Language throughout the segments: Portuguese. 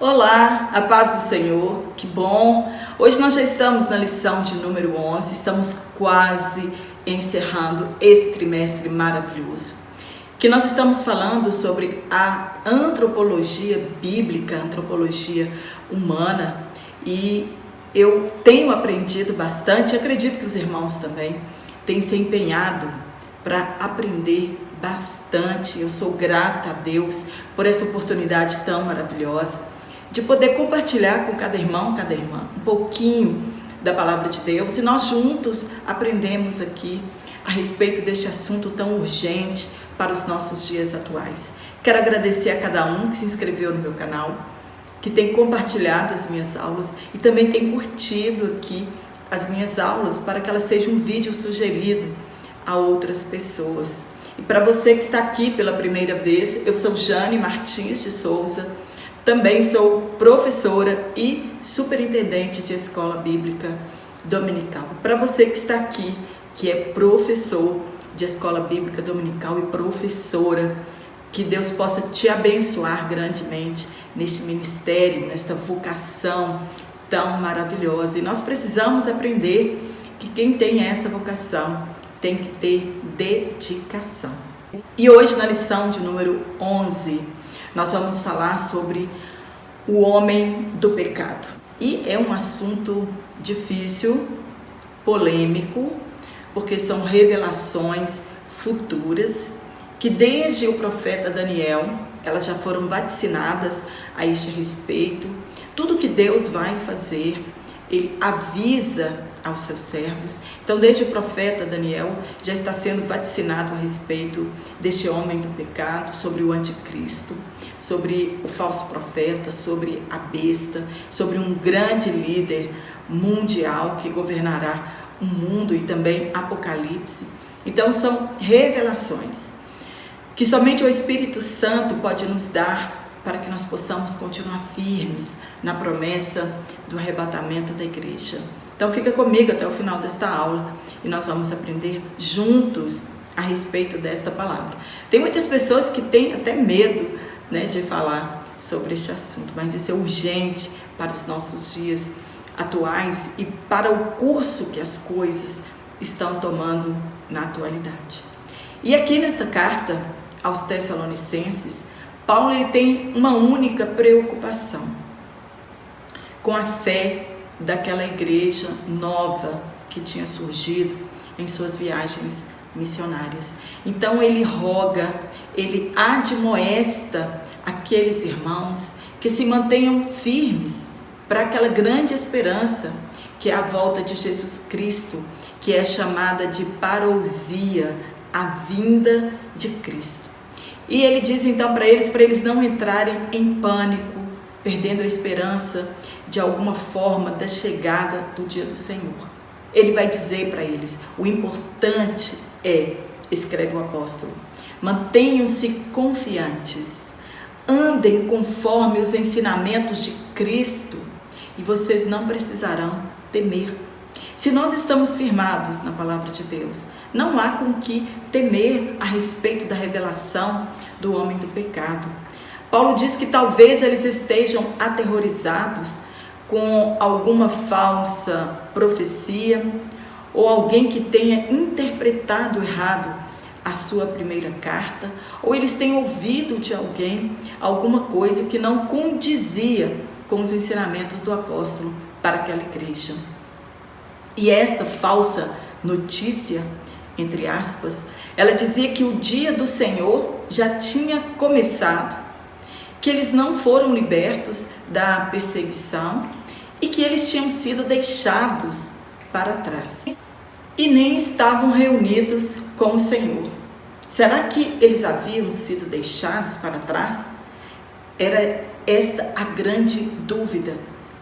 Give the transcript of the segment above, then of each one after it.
Olá, a paz do Senhor, que bom! Hoje nós já estamos na lição de número 11, estamos quase encerrando esse trimestre maravilhoso, que nós estamos falando sobre a antropologia bíblica, a antropologia humana, e eu tenho aprendido bastante, acredito que os irmãos também têm se empenhado para aprender bastante. Eu sou grata a Deus por essa oportunidade tão maravilhosa de poder compartilhar com cada irmão, cada irmã, um pouquinho da palavra de Deus, e nós juntos aprendemos aqui a respeito deste assunto tão urgente para os nossos dias atuais. Quero agradecer a cada um que se inscreveu no meu canal, que tem compartilhado as minhas aulas e também tem curtido aqui as minhas aulas para que elas sejam um vídeo sugerido a outras pessoas. E para você que está aqui pela primeira vez, eu sou Jane Martins de Souza, também sou professora e superintendente de escola bíblica dominical. Para você que está aqui, que é professor de escola bíblica dominical e professora, que Deus possa te abençoar grandemente neste ministério, nesta vocação tão maravilhosa. E nós precisamos aprender que quem tem essa vocação tem que ter dedicação. E hoje, na lição de número 11, nós vamos falar sobre o homem do pecado. E é um assunto difícil, polêmico, porque são revelações futuras que desde o profeta Daniel, elas já foram vaticinadas a este respeito. Tudo que Deus vai fazer, Ele avisa aos seus servos. Então, desde o profeta Daniel, já está sendo vaticinado a respeito deste homem do pecado, sobre o anticristo, sobre o falso profeta, sobre a besta, sobre um grande líder mundial que governará o mundo, e também Apocalipse. Então, são revelações que somente o Espírito Santo pode nos dar para que nós possamos continuar firmes na promessa do arrebatamento da igreja. Então fica comigo até o final desta aula e nós vamos aprender juntos a respeito desta palavra. Tem muitas pessoas que têm até medo, de falar sobre este assunto, mas isso é urgente para os nossos dias atuais e para o curso que as coisas estão tomando na atualidade. E aqui nesta carta aos Tessalonicenses, Paulo ele tem uma única preocupação com a fé daquela igreja nova que tinha surgido em suas viagens missionárias. Então ele roga, ele admoesta aqueles irmãos que se mantenham firmes para aquela grande esperança que é a volta de Jesus Cristo, que é chamada de parousia, a vinda de Cristo. E ele diz então para eles não entrarem em pânico, perdendo a esperança de alguma forma da chegada do dia do Senhor. Ele vai dizer para eles, o importante é, escreve o apóstolo, mantenham-se confiantes, andem conforme os ensinamentos de Cristo e vocês não precisarão temer. Se nós estamos firmados na palavra de Deus, não há com que temer a respeito da revelação do homem do pecado. Paulo diz que talvez eles estejam aterrorizados com alguma falsa profecia ou alguém que tenha interpretado errado a sua primeira carta, ou eles tenham ouvido de alguém alguma coisa que não condizia com os ensinamentos do apóstolo para aquela igreja. E esta falsa notícia, entre aspas, ela dizia que o dia do Senhor já tinha começado, que eles não foram libertos da perseguição e que eles tinham sido deixados para trás e nem estavam reunidos com o Senhor. Será que eles haviam sido deixados para trás? Era esta a grande dúvida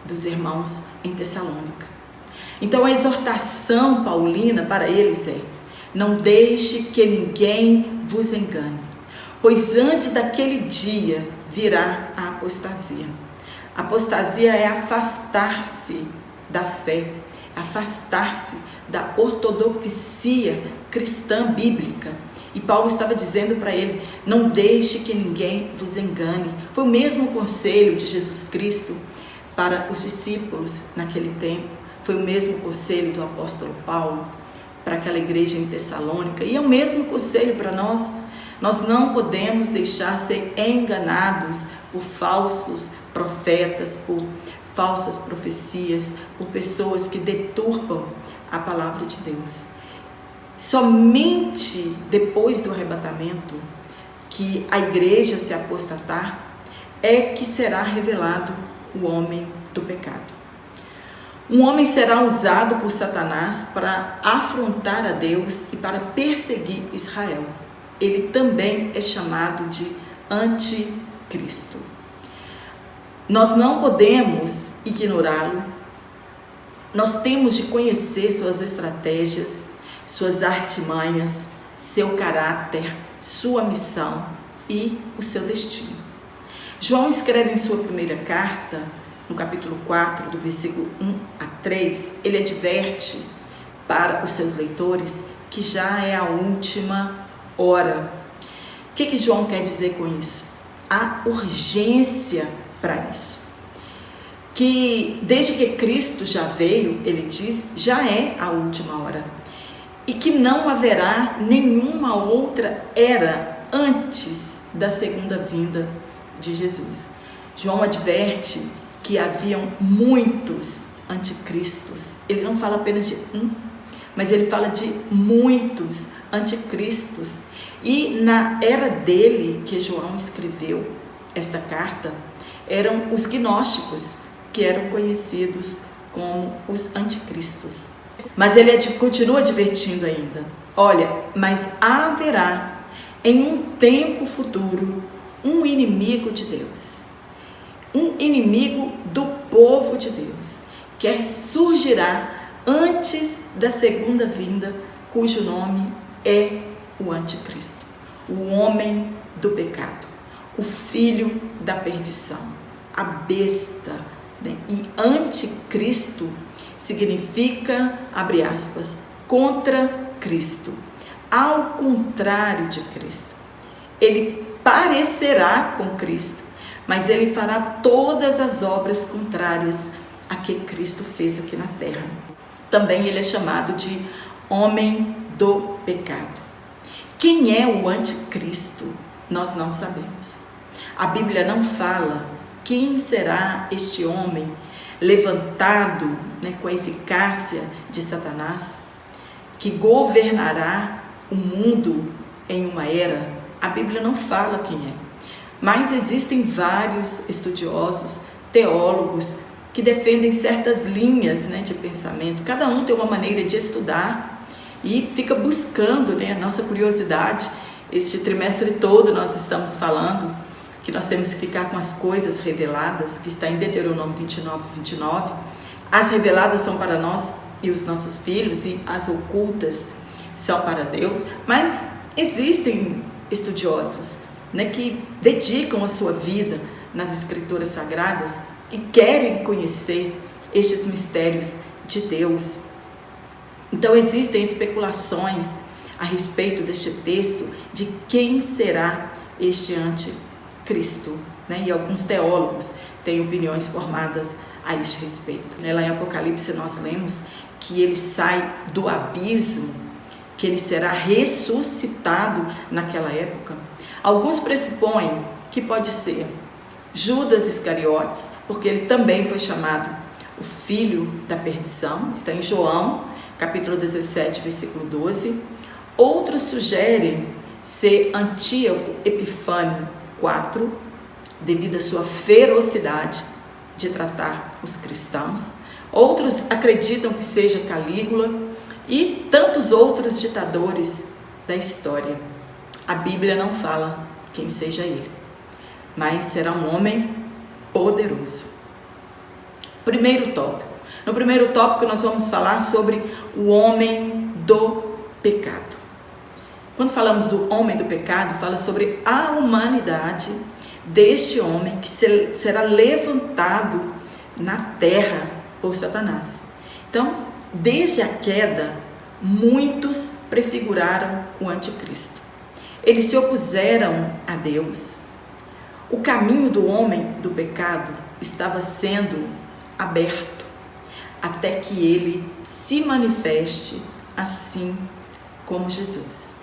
dos irmãos em Tessalônica. Então a exortação paulina para eles é: não deixe que ninguém vos engane, pois antes daquele dia virá a apostasia. Apostasia é afastar-se da fé, afastar-se da ortodoxia cristã bíblica E Paulo estava dizendo para ele: não deixe que ninguém vos engane. Foi o mesmo conselho de Jesus Cristo para os discípulos naquele tempo. Foi o mesmo conselho do apóstolo Paulo para aquela igreja em Tessalônica. E é o mesmo conselho para nós. Nós não podemos deixar ser enganados por falsos profetas, por falsas profecias, por pessoas que deturpam a palavra de Deus. Somente depois do arrebatamento, que a igreja se apostatar, é que será revelado o homem do pecado. Um homem será usado por Satanás para afrontar a Deus e para perseguir Israel. Ele também é chamado de anticristo. Nós não podemos ignorá-lo. Nós temos de conhecer suas estratégias, suas artimanhas, seu caráter, sua missão e o seu destino. João escreve em sua primeira carta, no capítulo 4, do versículo 1 a 3, ele adverte para os seus leitores que já é a última hora. O que João quer dizer com isso? Há urgência para isso. Que desde que Cristo já veio, ele diz, já é a última hora. E que não haverá nenhuma outra era antes da segunda vinda de Jesus. João adverte que haviam muitos anticristos. Ele não fala apenas de um, mas ele fala de muitos anticristos. E na era dele, que João escreveu esta carta, eram os gnósticos, que eram conhecidos como os anticristos. Mas ele continua advertindo ainda: olha, mas haverá em um tempo futuro um inimigo de Deus, um inimigo do povo de Deus, que surgirá antes da segunda vinda, cujo nome é o anticristo, o homem do pecado, o filho da perdição, a besta, né? E anticristo significa, abre aspas, contra Cristo, ao contrário de Cristo. Ele parecerá com Cristo, mas ele fará todas as obras contrárias a que Cristo fez aqui na terra. Também ele é chamado de homem do pecado. Quem é o anticristo? Nós não sabemos. A Bíblia não fala quem será este homem levantado, né, com a eficácia de Satanás, que governará o mundo em uma era. A Bíblia não fala quem é, mas existem vários estudiosos, teólogos, que defendem certas linhas, né, de pensamento. Cada um tem uma maneira de estudar e fica buscando, né, a nossa curiosidade. Este trimestre todo nós estamos falando que nós temos que ficar com as coisas reveladas, que está em Deuteronômio 29. As reveladas são para nós e os nossos filhos, e as ocultas são para Deus. Mas existem estudiosos, né, que dedicam a sua vida nas escrituras sagradas e querem conhecer estes mistérios de Deus. Então existem especulações a respeito deste texto, de quem será este anticristo, né? E alguns teólogos têm opiniões formadas a este respeito. Lá em Apocalipse nós lemos que ele sai do abismo, que ele será ressuscitado naquela época. Alguns pressupõem que pode ser Judas Iscariotes, porque ele também foi chamado o filho da perdição, está em João, capítulo 17, versículo 12. Outros sugerem ser Antíoco Epifânio IV, devido à sua ferocidade de tratar os cristãos. Outros acreditam que seja Calígula e tantos outros ditadores da história. A Bíblia não fala quem seja ele, mas será um homem poderoso. Primeiro tópico. No primeiro tópico nós vamos falar sobre o homem do pecado. Quando falamos do homem do pecado, fala sobre a humanidade deste homem que será levantado na terra por Satanás. Então, desde a queda, muitos prefiguraram o anticristo. eles se opuseram a Deus. O caminho do homem do pecado estava sendo aberto até que ele se manifeste assim como Jesus.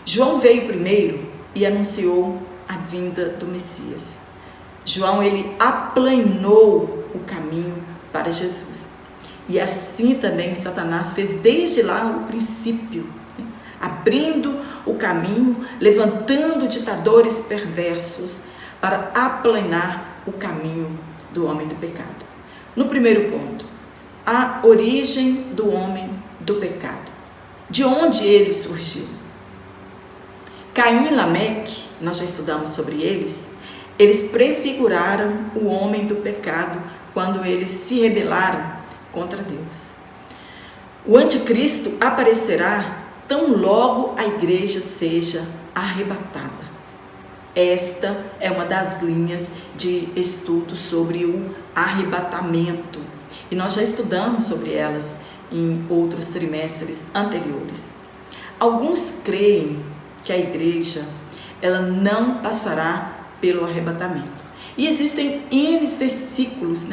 João veio primeiro e anunciou a vinda do Messias. João, ele aplanou o caminho para Jesus. E assim também Satanás fez desde lá o princípio, abrindo o caminho, levantando ditadores perversos para aplanar o caminho do homem do pecado. No primeiro ponto, a origem do homem do pecado. De onde ele surgiu? Caim e Lameque, nós já estudamos sobre eles prefiguraram o homem do pecado quando eles se rebelaram contra Deus. O anticristo aparecerá tão logo a igreja seja arrebatada. Esta é uma das linhas de estudo sobre o arrebatamento. E nós já estudamos sobre elas em outros trimestres anteriores. Alguns creem que a igreja ela não passará pelo arrebatamento. E existem N versículos,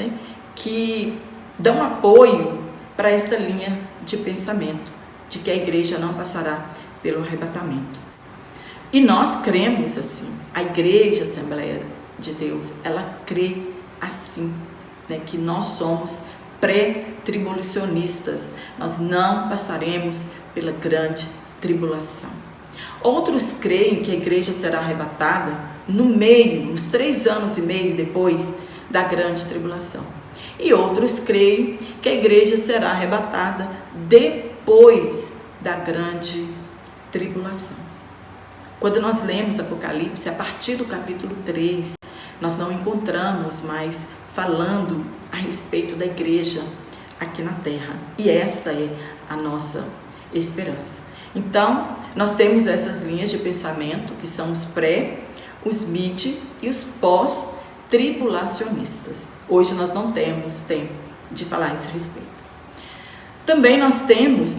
que dão apoio para esta linha de pensamento, de que a igreja não passará pelo arrebatamento. E nós cremos assim. A igreja Assembleia de Deus, ela crê assim, que nós somos pré-tribulacionistas. Nós não passaremos pela grande tribulação. Outros creem que a igreja será arrebatada no meio, uns 3 anos e meio depois da grande tribulação. E outros creem que a igreja será arrebatada depois da grande tribulação. Quando nós lemos Apocalipse, a partir do capítulo 3, nós não encontramos mais falando a respeito da igreja aqui na terra. E esta é a nossa esperança. Então, nós temos essas linhas de pensamento, que são os pré, os mid e os pós-tribulacionistas. Hoje nós não temos tempo de falar a esse respeito. Também nós temos,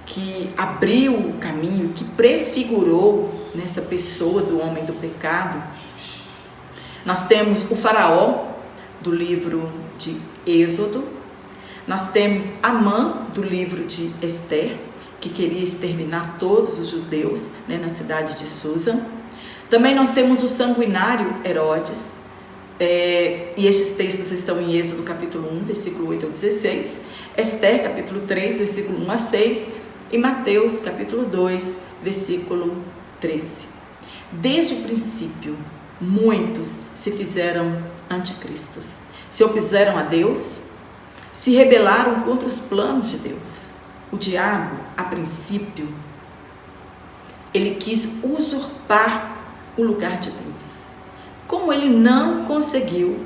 que abriu o caminho, que prefigurou nessa pessoa do homem do pecado. Nós temos o faraó, do livro de Êxodo. Nós temos Amã, do livro de Esther, que queria exterminar todos os judeus, na cidade de Susa. Também nós temos o sanguinário Herodes, e esses textos estão em Êxodo capítulo 1, versículo 8 ao 16, Esther capítulo 3, versículo 1 a 6, e Mateus capítulo 2, versículo 13. Desde o princípio, muitos se fizeram anticristos, se opuseram a Deus, se rebelaram contra os planos de Deus. O diabo, a princípio, ele quis usurpar o lugar de Deus. Como ele não conseguiu,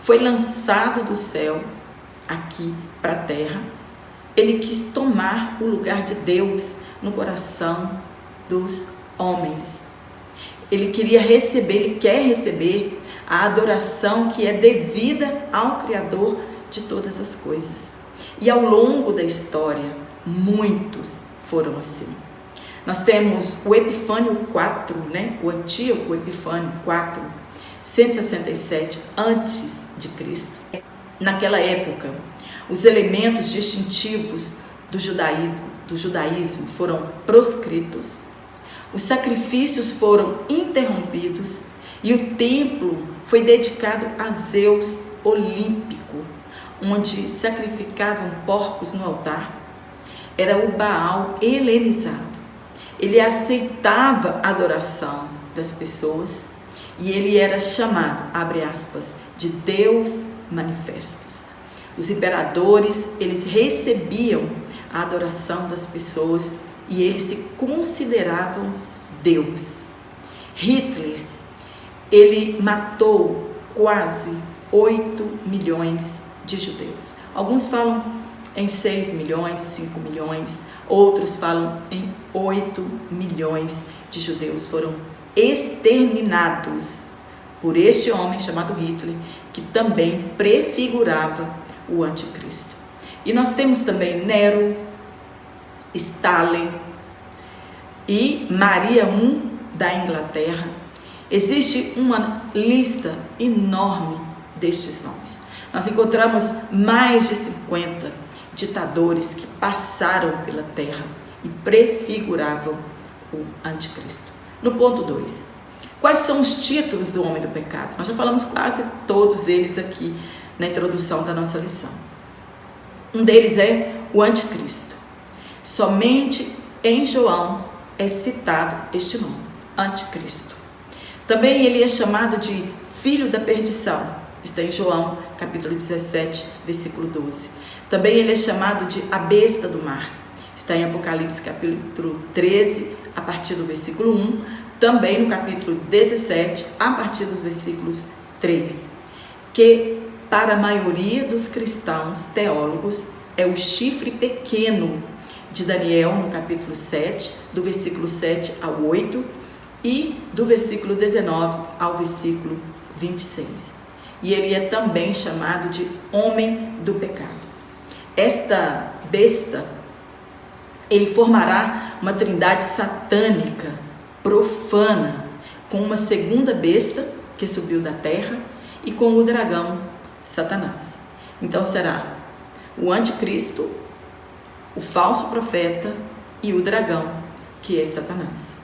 foi lançado do céu aqui para a terra. Ele quis tomar o lugar de Deus no coração dos homens. Ele quer receber a adoração que é devida ao Criador de todas as coisas. E ao longo da história, muitos foram assim. Nós temos o Epifânio IV, o Antíoco Epifânio IV, 167 antes de Cristo. Naquela época, os elementos distintivos do judaísmo foram proscritos, os sacrifícios foram interrompidos e o templo foi dedicado a Zeus olímpico, onde sacrificavam porcos no altar. Era o Baal helenizado. Ele aceitava a adoração das pessoas e ele era chamado, abre aspas, de Deus manifestos. Os imperadores, eles recebiam a adoração das pessoas e eles se consideravam Deus. Hitler, ele matou quase 8 milhões de judeus. Alguns falam em 6 milhões, 5 milhões, outros falam em 8 milhões de judeus foram exterminados por este homem chamado Hitler, que também prefigurava o anticristo. E nós temos também Nero, Stalin e Maria I da Inglaterra. Existe uma lista enorme destes nomes. Nós encontramos mais de 50 ditadores que passaram pela terra e prefiguravam o anticristo. No ponto 2, quais são os títulos do homem do pecado? Nós já falamos quase todos eles aqui na introdução da nossa lição. Um deles é o anticristo. Somente em João é citado este nome, anticristo. Também ele é chamado de filho da perdição. Está em João, capítulo 17, versículo 12. Também ele é chamado de a besta do mar. Está em Apocalipse, capítulo 13, a partir do versículo 1. Também no capítulo 17, a partir dos versículos 3. Que para a maioria dos cristãos teólogos é o chifre pequeno de Daniel, no capítulo 7, do versículo 7 ao 8 e do versículo 19 ao versículo 26. E ele é também chamado de homem do pecado. Esta besta, ele formará uma trindade satânica, profana, com uma segunda besta que subiu da terra e com o dragão, Satanás. Então será o anticristo, o falso profeta e o dragão, que é Satanás,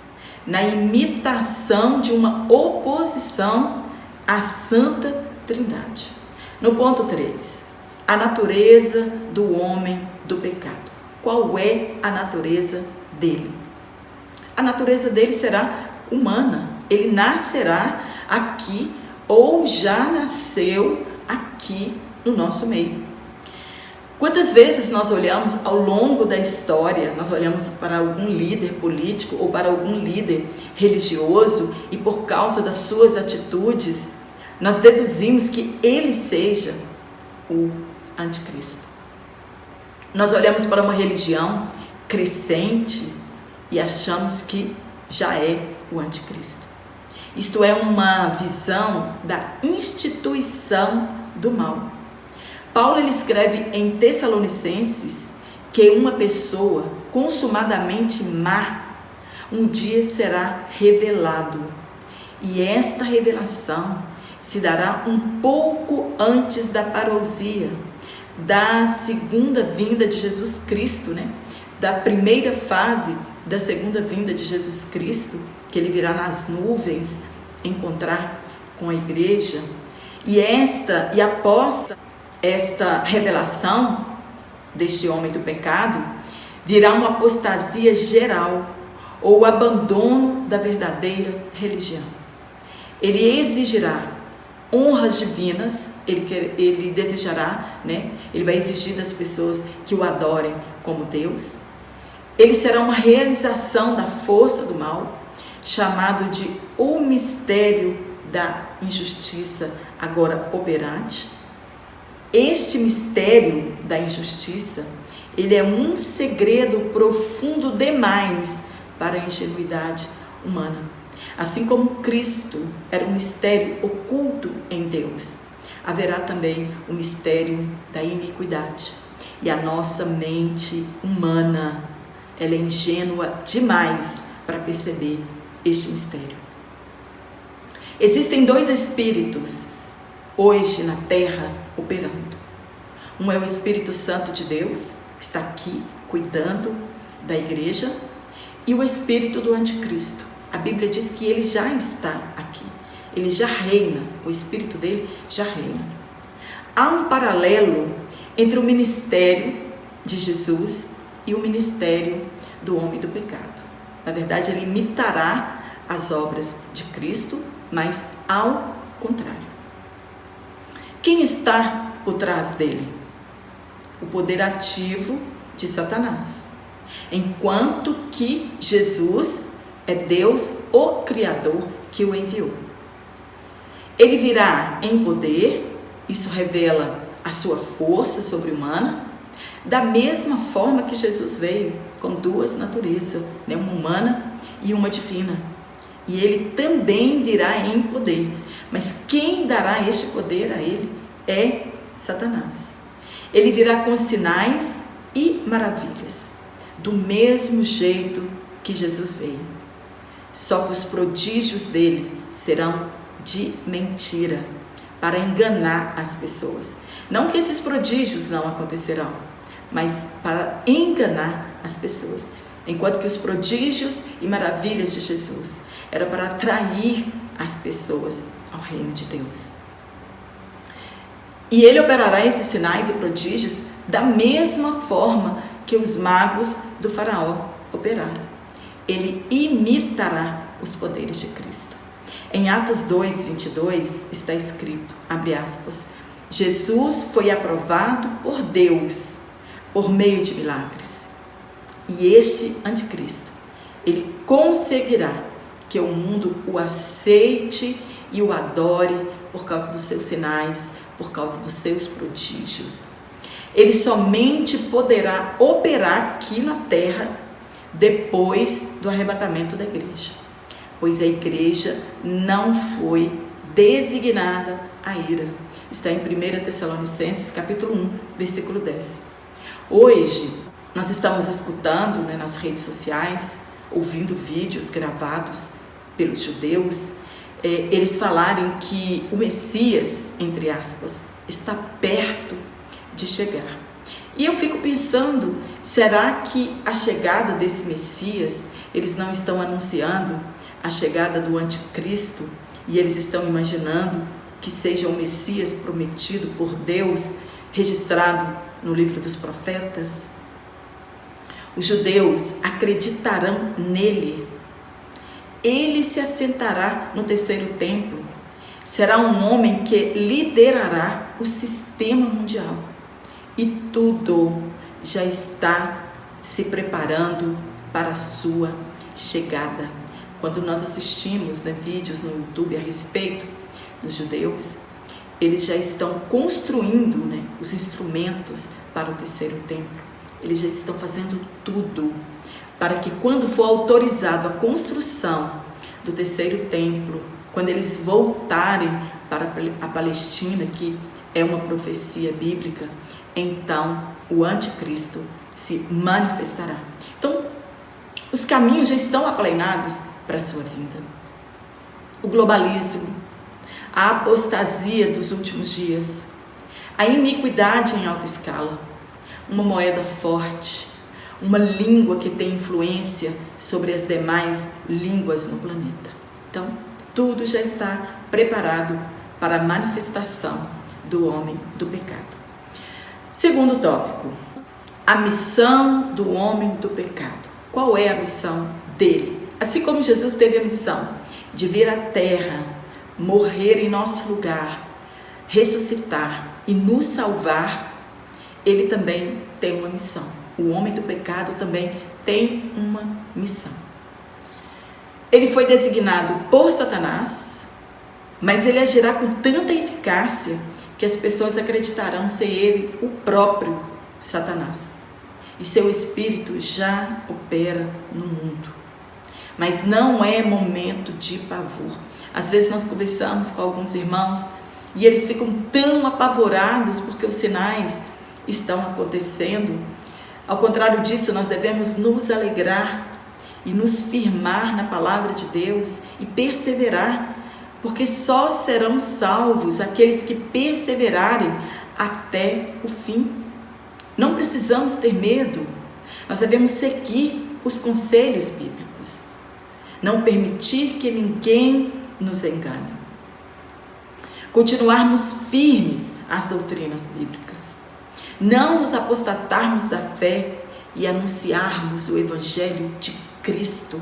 na imitação de uma oposição à Santa Trindade. No ponto 3, a natureza do homem do pecado. Qual é a natureza dele? A natureza dele será humana. Ele nascerá aqui ou já nasceu aqui no nosso meio. Quantas vezes nós olhamos ao longo da história, nós olhamos para algum líder político ou para algum líder religioso e por causa das suas atitudes, nós deduzimos que ele seja o anticristo. Nós olhamos para uma religião crescente e achamos que já é o anticristo. Isto é uma visão da instituição do mal. Paulo ele escreve em Tessalonicenses que uma pessoa consumadamente má um dia será revelado. E esta revelação se dará um pouco antes da parousia, da segunda vinda de Jesus Cristo, da primeira fase da segunda vinda de Jesus Cristo, que ele virá nas nuvens encontrar com a igreja. E após esta revelação deste homem do pecado, virá uma apostasia geral, ou o abandono da verdadeira religião. Ele exigirá honras divinas, ele desejará, ele vai exigir das pessoas que o adorem como Deus. Ele será uma realização da força do mal, chamado de o mistério da injustiça agora operante. Este mistério da injustiça, ele é um segredo profundo demais para a ingenuidade humana. Assim como Cristo era um mistério oculto em Deus, haverá também o mistério da iniquidade. E a nossa mente humana, ela é ingênua demais para perceber este mistério. Existem dois espíritos hoje na terra operando. Um é o Espírito Santo de Deus, que está aqui cuidando da igreja, e o espírito do anticristo. A Bíblia diz que ele já está aqui, ele já reina, o espírito dele já reina. Há um paralelo entre o ministério de Jesus e o ministério do homem do pecado. Na verdade, ele imitará as obras de Cristo, mas ao contrário. Quem está por trás dele? O poder ativo de Satanás. Enquanto que Jesus é Deus, o Criador, que o enviou. Ele virá em poder, isso revela a sua força sobre-humana, da mesma forma que Jesus veio, com duas naturezas, uma humana e uma divina. E ele também virá em poder. Mas quem dará este poder a ele é Satanás. Ele virá com sinais e maravilhas, do mesmo jeito que Jesus veio. Só que os prodígios dele serão de mentira, para enganar as pessoas. Não que esses prodígios não acontecerão, mas para enganar as pessoas. Enquanto que os prodígios e maravilhas de Jesus era para atrair as pessoas ao reino de Deus. E ele operará esses sinais e prodígios da mesma forma que os magos do faraó operaram. Ele imitará os poderes de Cristo. Em Atos 2:22 está escrito, abre aspas, Jesus foi aprovado por Deus por meio de milagres. E este anticristo, ele conseguirá que o mundo o aceite e o adore por causa dos seus sinais, por causa dos seus prodígios. Ele somente poderá operar aqui na terra depois do arrebatamento da igreja, pois a igreja não foi designada à ira. Está em 1 Tessalonicenses capítulo 1, versículo 10. Hoje, nós estamos escutando nas redes sociais, ouvindo vídeos gravados pelos judeus, eles falarem que o Messias, entre aspas, está perto de chegar. E eu fico pensando, será que a chegada desse Messias, eles não estão anunciando a chegada do anticristo e eles estão imaginando que seja o Messias prometido por Deus, registrado no livro dos profetas? Os judeus acreditarão nele. Ele se assentará no terceiro templo. Será um homem que liderará o sistema mundial. E tudo já está se preparando para a sua chegada. Quando nós assistimos vídeos no YouTube a respeito dos judeus, eles já estão construindo os instrumentos para o terceiro templo. Eles já estão fazendo tudo para que quando for autorizado a construção do terceiro templo, quando eles voltarem para a Palestina, que é uma profecia bíblica, então o anticristo se manifestará. Então, os caminhos já estão aplainados para a sua vinda. O globalismo, a apostasia dos últimos dias, a iniquidade em alta escala, uma moeda forte, uma língua que tem influência sobre as demais línguas no planeta. Então, tudo já está preparado para a manifestação do homem do pecado. Segundo tópico, a missão do homem do pecado. Qual é a missão dele? Assim como Jesus teve a missão de vir à terra, morrer em nosso lugar, ressuscitar e nos salvar, ele também tem uma missão. O homem do pecado também tem uma missão. Ele foi designado por Satanás, mas ele agirá com tanta eficácia que as pessoas acreditarão ser ele o próprio Satanás. E seu espírito já opera no mundo. Mas não é momento de pavor. Às vezes nós conversamos com alguns irmãos e eles ficam tão apavorados porque os sinais estão acontecendo. Ao contrário disso, nós devemos nos alegrar e nos firmar na palavra de Deus e perseverar, porque só serão salvos aqueles que perseverarem até o fim. Não precisamos ter medo, nós devemos seguir os conselhos bíblicos, não permitir que ninguém nos engane, continuarmos firmes às doutrinas bíblicas, não nos apostatarmos da fé e anunciarmos o Evangelho de Cristo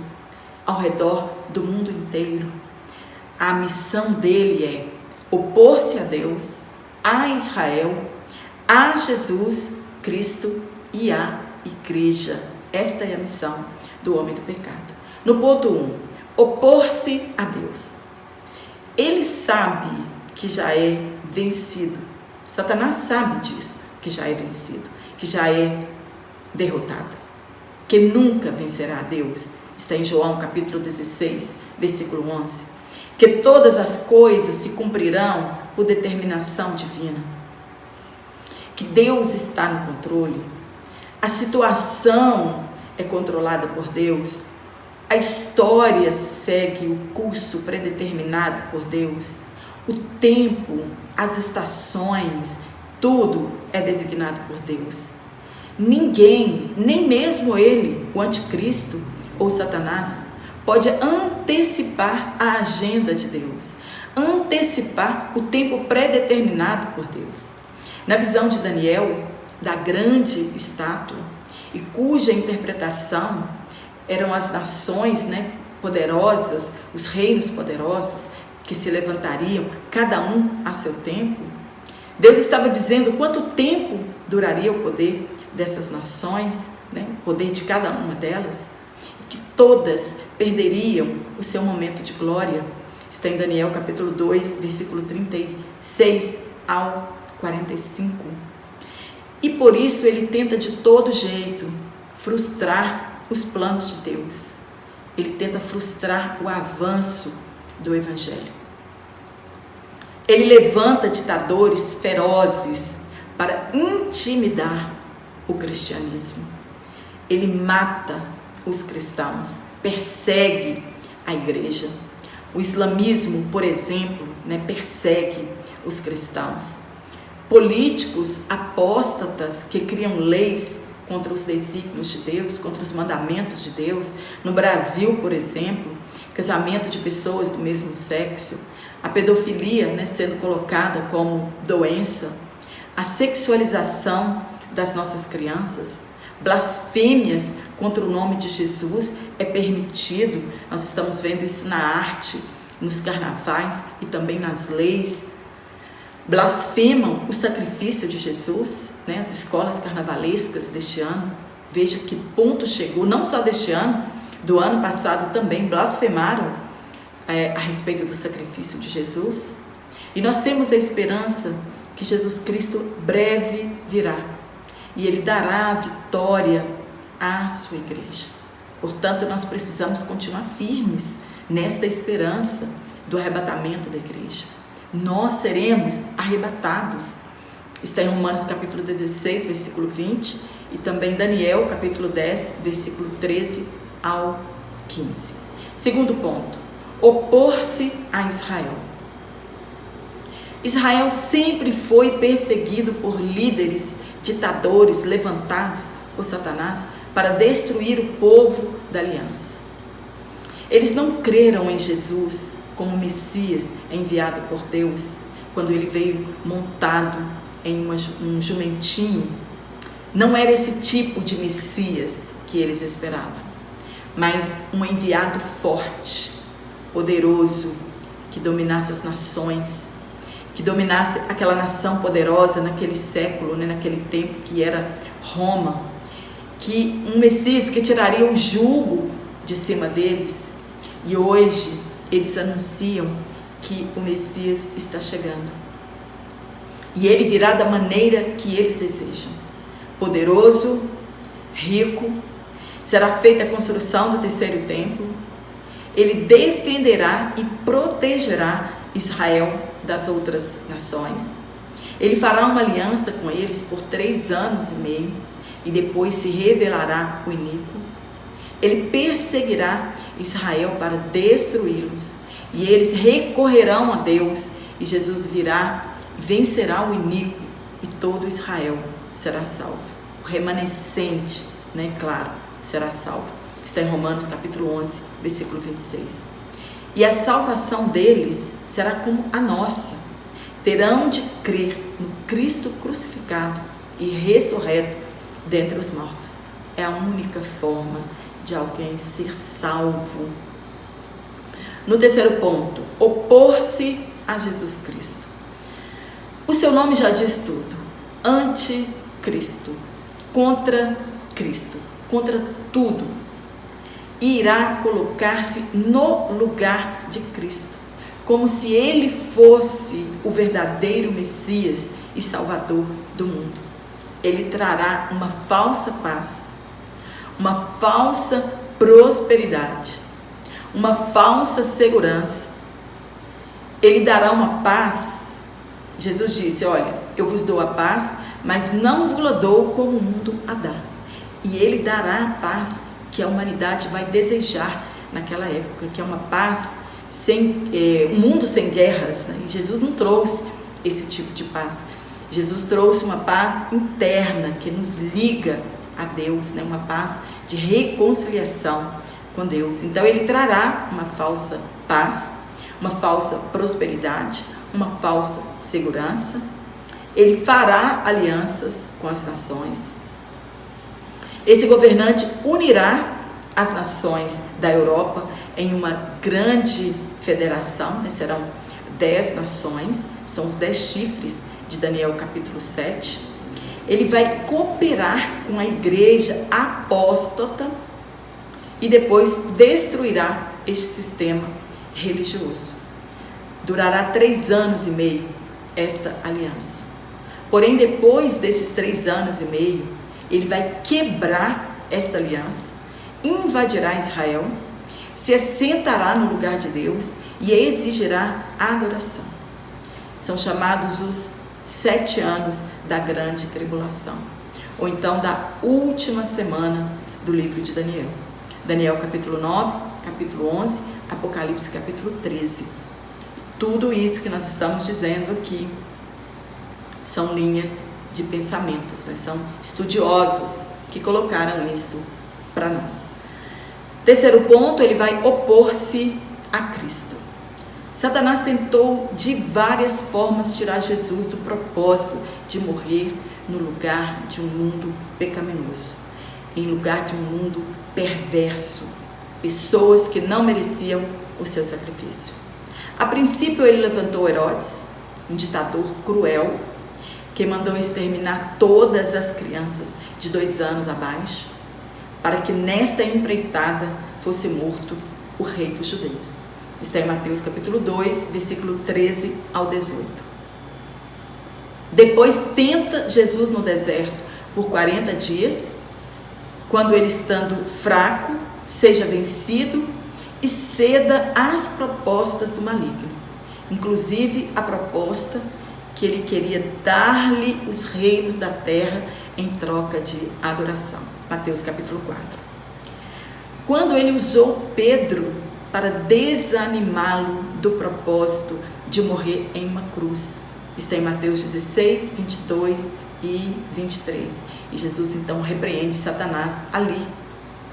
ao redor do mundo inteiro. A missão dele é opor-se a Deus, a Israel, a Jesus Cristo e à igreja. Esta é a missão do homem do pecado. No ponto 1, opor-se a Deus. Ele sabe que já é vencido. Satanás sabe disso, que já é vencido, que já é derrotado, que nunca vencerá a Deus. Está em João capítulo 16, versículo 11. Que todas as coisas se cumprirão por determinação divina. Que Deus está no controle. A situação é controlada por Deus. A história segue o curso predeterminado por Deus. O tempo, as estações, tudo é designado por Deus. Ninguém, nem mesmo ele, o anticristo ou Satanás, pode antecipar a agenda de Deus, antecipar o tempo predeterminado por Deus. Na visão de Daniel, da grande estátua, e cuja interpretação eram as nações, poderosas, os reinos poderosos que se levantariam, cada um a seu tempo, Deus estava dizendo quanto tempo duraria o poder dessas nações, o poder de cada uma delas, que todas perderiam o seu momento de glória. Está em Daniel capítulo 2, versículo 36 ao 45. E por isso ele tenta de todo jeito frustrar os planos de Deus. Ele tenta frustrar o avanço do Evangelho. Ele levanta ditadores ferozes para intimidar o cristianismo. Ele mata os cristãos, persegue a igreja. O islamismo, por exemplo, persegue os cristãos. Políticos apóstatas que criam leis contra os desígnios de Deus, contra os mandamentos de Deus. No Brasil, por exemplo, casamento de pessoas do mesmo sexo, a pedofilia, sendo colocada como doença, a sexualização das nossas crianças, blasfêmias contra o nome de Jesus é permitido. Nós estamos vendo isso na arte, nos carnavais e também nas leis. Blasfemam o sacrifício de Jesus, as escolas carnavalescas deste ano. Veja que ponto chegou, não só deste ano, do ano passado também blasfemaram a respeito do sacrifício de Jesus. E nós temos a esperança que Jesus Cristo breve virá e Ele dará a vitória à sua igreja. Portanto, nós precisamos continuar firmes nesta esperança do arrebatamento da igreja. Nós seremos arrebatados. Está em Romanos capítulo 16, versículo 20, e também Daniel capítulo 10, versículo 13 ao 15. Segundo ponto, opor-se a Israel. Israel sempre foi perseguido por líderes, ditadores levantados por Satanás para destruir o povo da aliança. Eles não creram em Jesus como Messias enviado por Deus, quando ele veio montado em um jumentinho. Não era esse tipo de Messias que eles esperavam, mas um enviado forte, poderoso, que dominasse as nações, que dominasse aquela nação poderosa naquele século, naquele tempo que era Roma, que um Messias que tiraria o jugo de cima deles. E hoje eles anunciam que o Messias está chegando. E ele virá da maneira que eles desejam. Poderoso, rico, será feita a construção do terceiro templo. Ele defenderá e protegerá Israel das outras nações. Ele fará uma aliança com eles por 3 anos e meio e depois se revelará o iníquo. Ele perseguirá Israel para destruí-los e eles recorrerão a Deus e Jesus virá e vencerá o iníquo e todo Israel será salvo. O remanescente, claro, será salvo. Está em Romanos capítulo 11, versículo 26. E a salvação deles será como a nossa. Terão de crer no Cristo crucificado e ressurreto dentre os mortos. É a única forma de alguém ser salvo. No terceiro ponto, opor-se a Jesus Cristo. O seu nome já diz tudo. Anticristo. Contra Cristo. Contra tudo. Irá colocar-se no lugar de Cristo, como se ele fosse o verdadeiro Messias e Salvador do mundo. Ele trará uma falsa paz, uma falsa prosperidade, uma falsa segurança. Ele dará uma paz. Jesus disse: olha, eu vos dou a paz, mas não vos-la dou como o mundo a dá. E ele dará a paz que a humanidade vai desejar naquela época, que é uma paz sem um mundo sem guerras, né? E Jesus não trouxe esse tipo de paz. Jesus trouxe uma paz interna que nos liga a Deus, né? Uma paz de reconciliação com Deus. Então ele trará uma falsa paz, uma falsa prosperidade, uma falsa segurança. Ele fará alianças com as nações. Esse governante unirá as nações da Europa em uma grande federação, né? Serão 10 nações, são os 10 chifres de Daniel capítulo 7. Ele vai cooperar com a igreja apóstata e depois destruirá este sistema religioso. Durará 3 anos e meio esta aliança. Porém, depois desses 3 anos e meio, ele vai quebrar esta aliança, invadirá Israel, se assentará no lugar de Deus e exigirá adoração. São chamados os 7 anos da grande tribulação, ou então da última semana do livro de Daniel. Daniel capítulo 9, capítulo 11, Apocalipse capítulo 13. Tudo isso que nós estamos dizendo aqui são linhas de pensamentos, né? São estudiosos que colocaram isto para nós. Terceiro ponto, ele vai opor-se a Cristo. Satanás tentou de várias formas tirar Jesus do propósito de morrer no lugar de um mundo pecaminoso, em lugar de um mundo perverso, pessoas que não mereciam o seu sacrifício. A princípio ele levantou Herodes, um ditador cruel, que mandou exterminar todas as crianças de 2 anos abaixo, para que nesta empreitada fosse morto o rei dos judeus. Está em Mateus capítulo 2, versículo 13 ao 18. Depois tenta Jesus no deserto por 40 dias, quando ele estando fraco, seja vencido e ceda às propostas do maligno, inclusive a proposta que ele queria dar-lhe os reinos da terra em troca de adoração. Mateus capítulo 4. Quando ele usou Pedro para desanimá-lo do propósito de morrer em uma cruz. Está em Mateus 16, 22 e 23. E Jesus então repreende Satanás ali,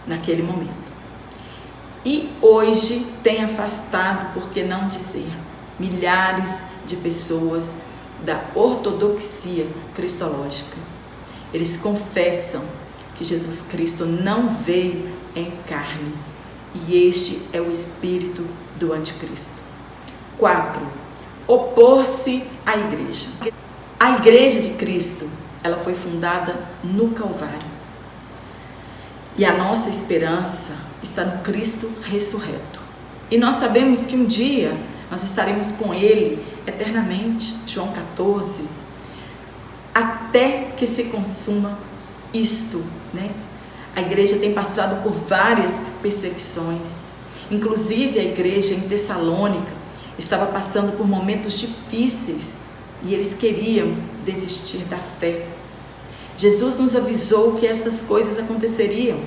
naquele momento. E hoje tem afastado, por que não dizer, milhares de pessoas da ortodoxia cristológica. Eles confessam que Jesus Cristo não veio em carne, e este é o espírito do anticristo. 4. Opor-se à igreja. A igreja de Cristo, ela foi fundada no Calvário. E a nossa esperança está no Cristo ressurreto. E nós sabemos que um dia nós estaremos com Ele eternamente, João 14, até que se consuma isto, né? A igreja tem passado por várias perseguições. Inclusive a igreja em Tessalônica estava passando por momentos difíceis e eles queriam desistir da fé. Jesus nos avisou que estas coisas aconteceriam.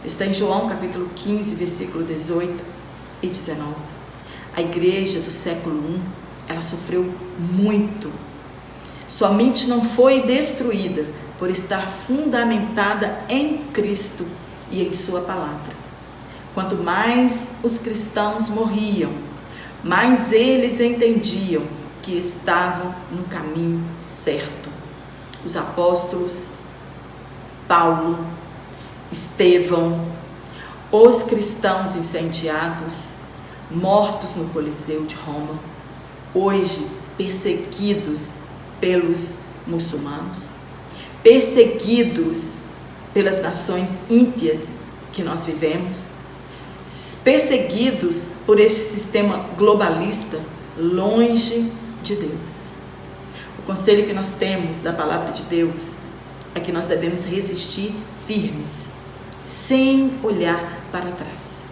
Está em João capítulo 15, versículo 18 e 19. A igreja do século I, ela sofreu muito. Sua mente não foi destruída por estar fundamentada em Cristo e em sua palavra. Quanto mais os cristãos morriam, mais eles entendiam que estavam no caminho certo. Os apóstolos, Paulo, Estevão, os cristãos incendiados, mortos no Coliseu de Roma, hoje perseguidos pelos muçulmanos, perseguidos pelas nações ímpias que nós vivemos, perseguidos por este sistema globalista, longe de Deus. O conselho que nós temos da palavra de Deus é que nós devemos resistir firmes, sem olhar para trás.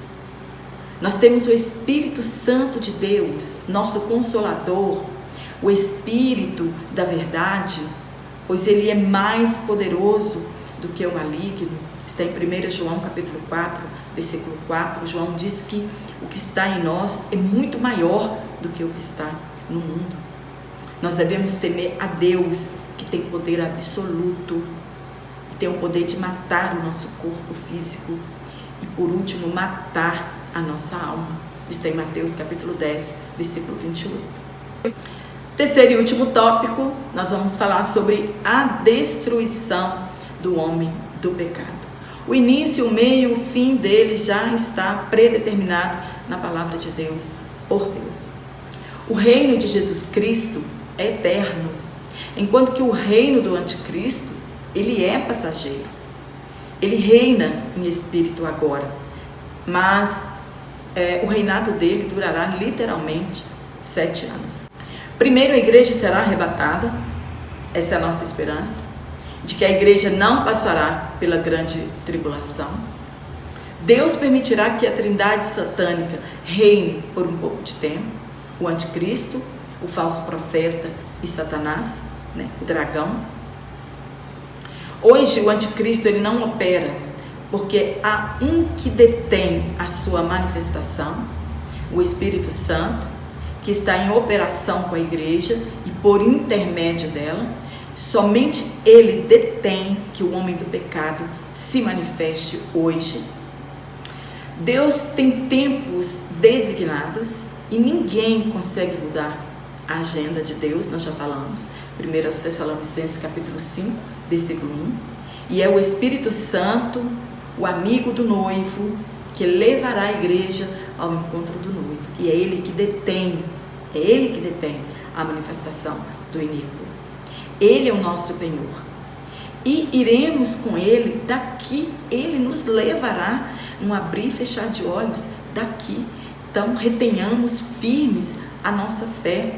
Nós temos o Espírito Santo de Deus, nosso Consolador, o Espírito da verdade, pois ele é mais poderoso do que o maligno, Está em 1 João capítulo 4, versículo 4. João diz que o que está em nós é muito maior do que o que está no mundo. Nós devemos temer a Deus, que tem poder absoluto, que tem o poder de matar o nosso corpo físico e, por último, matar a nossa alma. Está em Mateus capítulo 10, versículo 28. Terceiro e último tópico, nós vamos falar sobre a destruição do homem do pecado. O início, o meio, o fim dele já está predeterminado na palavra de Deus, por Deus. O reino de Jesus Cristo é eterno, enquanto que o reino do anticristo, ele é passageiro. Ele reina em espírito agora, mas o reinado dele durará literalmente 7 anos. Primeiro a igreja será arrebatada, essa é a nossa esperança, de que a igreja não passará pela grande tribulação. Deus permitirá que a trindade satânica reine por um pouco de tempo, o anticristo, o falso profeta e Satanás, o dragão. Hoje o anticristo ele não opera, porque há um que detém a sua manifestação, o Espírito Santo, que está em operação com a igreja e por intermédio dela, somente ele detém que o homem do pecado se manifeste hoje. Deus tem tempos designados e ninguém consegue mudar a agenda de Deus, nós já falamos, 1 Tessalonicenses capítulo 5, versículo 1, e é o Espírito Santo, o amigo do noivo, que levará a igreja ao encontro do noivo, e é ele que detém a manifestação do iníquo. Ele é o nosso penhor. E iremos com ele daqui, ele nos levará num abrir e fechar de olhos daqui. Então, retenhamos firmes a nossa fé.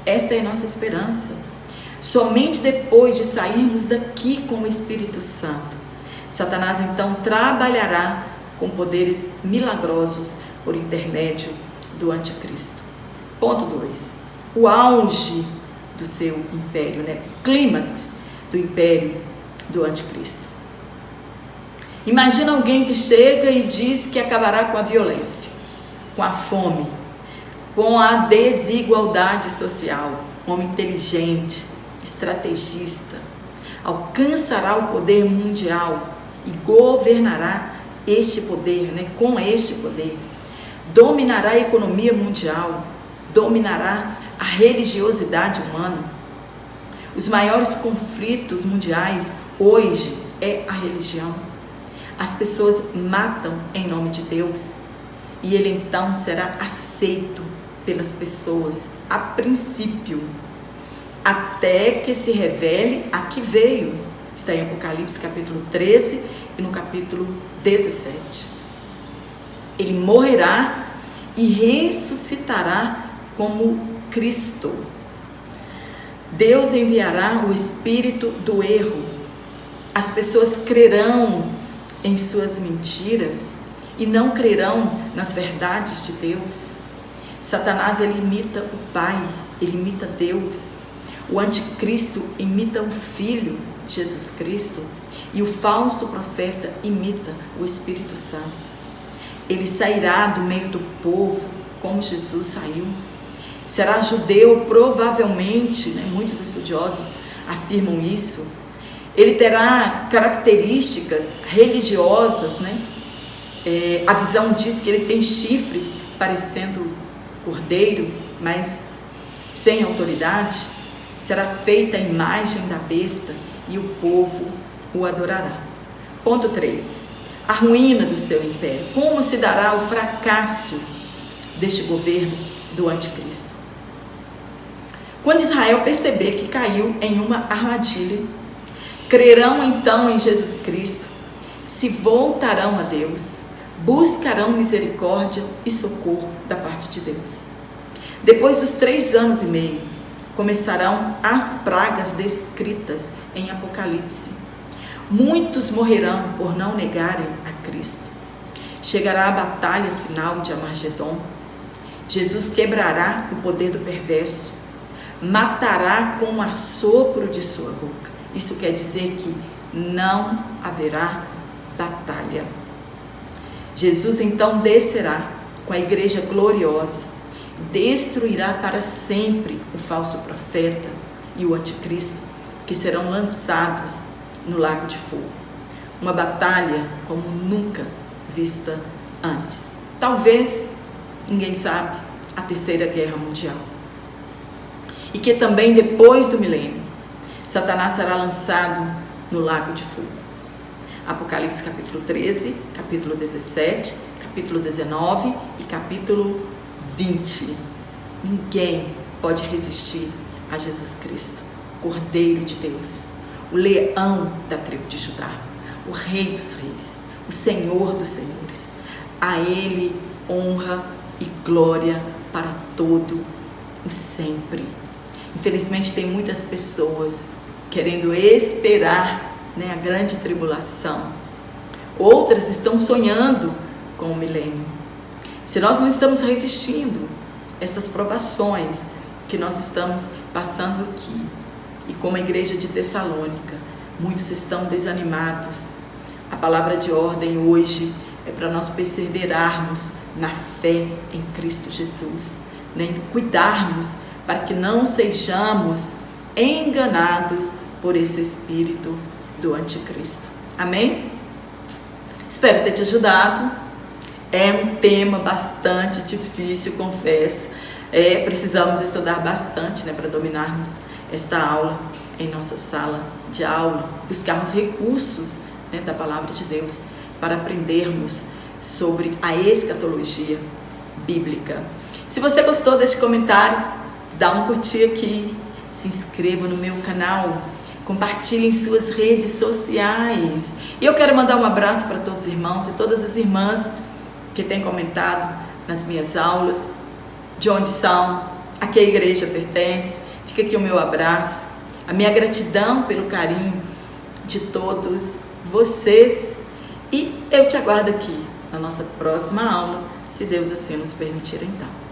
Esta é a nossa esperança. Somente depois de sairmos daqui com o Espírito Santo, Satanás então trabalhará com poderes milagrosos por intermédio do anticristo. Ponto 2. O auge do seu império, clímax do império do anticristo. Imagina alguém que chega e diz que acabará com a violência, com a fome, com a desigualdade social. Um homem inteligente, estrategista, alcançará o poder mundial e governará este poder, com este poder. Dominará a economia mundial, dominará a religiosidade humana. Os maiores conflitos mundiais hoje é a religião. As pessoas matam em nome de Deus e ele então será aceito pelas pessoas a princípio, até que se revele a que veio. Está em Apocalipse capítulo 13 e no capítulo 17. Ele morrerá e ressuscitará como Cristo. Deus enviará o espírito do erro. As pessoas crerão em suas mentiras e não crerão nas verdades de Deus. Satanás, ele imita o Pai, ele imita Deus. O anticristo imita o Filho, Jesus Cristo, e o falso profeta imita o Espírito Santo. Ele sairá do meio do povo, como Jesus saiu. Será judeu, provavelmente, muitos estudiosos afirmam isso. Ele terá características religiosas, a visão diz que ele tem chifres, parecendo cordeiro, mas sem autoridade. Será feita a imagem da besta e o povo o adorará. Ponto 3. A ruína do seu império. Como se dará o fracasso deste governo do anticristo? Quando Israel perceber que caiu em uma armadilha, crerão então em Jesus Cristo, se voltarão a Deus, buscarão misericórdia e socorro da parte de Deus. Depois dos 3 anos e meio, começarão as pragas descritas em Apocalipse. Muitos morrerão por não negarem a Cristo. Chegará a batalha final de Armagedon. Jesus quebrará o poder do perverso, matará com o assopro de sua boca. Isso quer dizer que não haverá batalha. Jesus então descerá com a igreja gloriosa, destruirá para sempre o falso profeta e o anticristo, que serão lançados no lago de fogo. Uma batalha como nunca vista antes. Talvez, ninguém sabe, a Terceira Guerra Mundial. E que também depois do milênio, Satanás será lançado no lago de fogo. Apocalipse capítulo 13, capítulo 17, capítulo 19 e capítulo 20. Ninguém pode resistir a Jesus Cristo, Cordeiro de Deus, o leão da tribo de Judá, o Rei dos Reis, o Senhor dos Senhores. A Ele honra e glória para todo o sempre. Infelizmente tem muitas pessoas querendo esperar, a grande tribulação. Outras estão sonhando com o milênio. Se nós não estamos resistindo a estas provações que nós estamos passando aqui, e como a igreja de Tessalônica, muitos estão desanimados, a palavra de ordem hoje é para nós perseverarmos na fé em Cristo Jesus, cuidarmos para que não sejamos enganados por esse espírito do anticristo. Amém? Espero ter te ajudado. É um tema bastante difícil, confesso. Precisamos estudar bastante, para dominarmos esta aula em nossa sala de aula, buscarmos recursos, da palavra de Deus para aprendermos sobre a escatologia bíblica. Se você gostou deste comentário, dá um curtir aqui, se inscreva no meu canal, compartilhe em suas redes sociais. E eu quero mandar um abraço para todos os irmãos e todas as irmãs que têm comentado nas minhas aulas, de onde são, a que a igreja pertence. Fica aqui o meu abraço, a minha gratidão pelo carinho de todos vocês. E eu te aguardo aqui na nossa próxima aula, se Deus assim nos permitir então.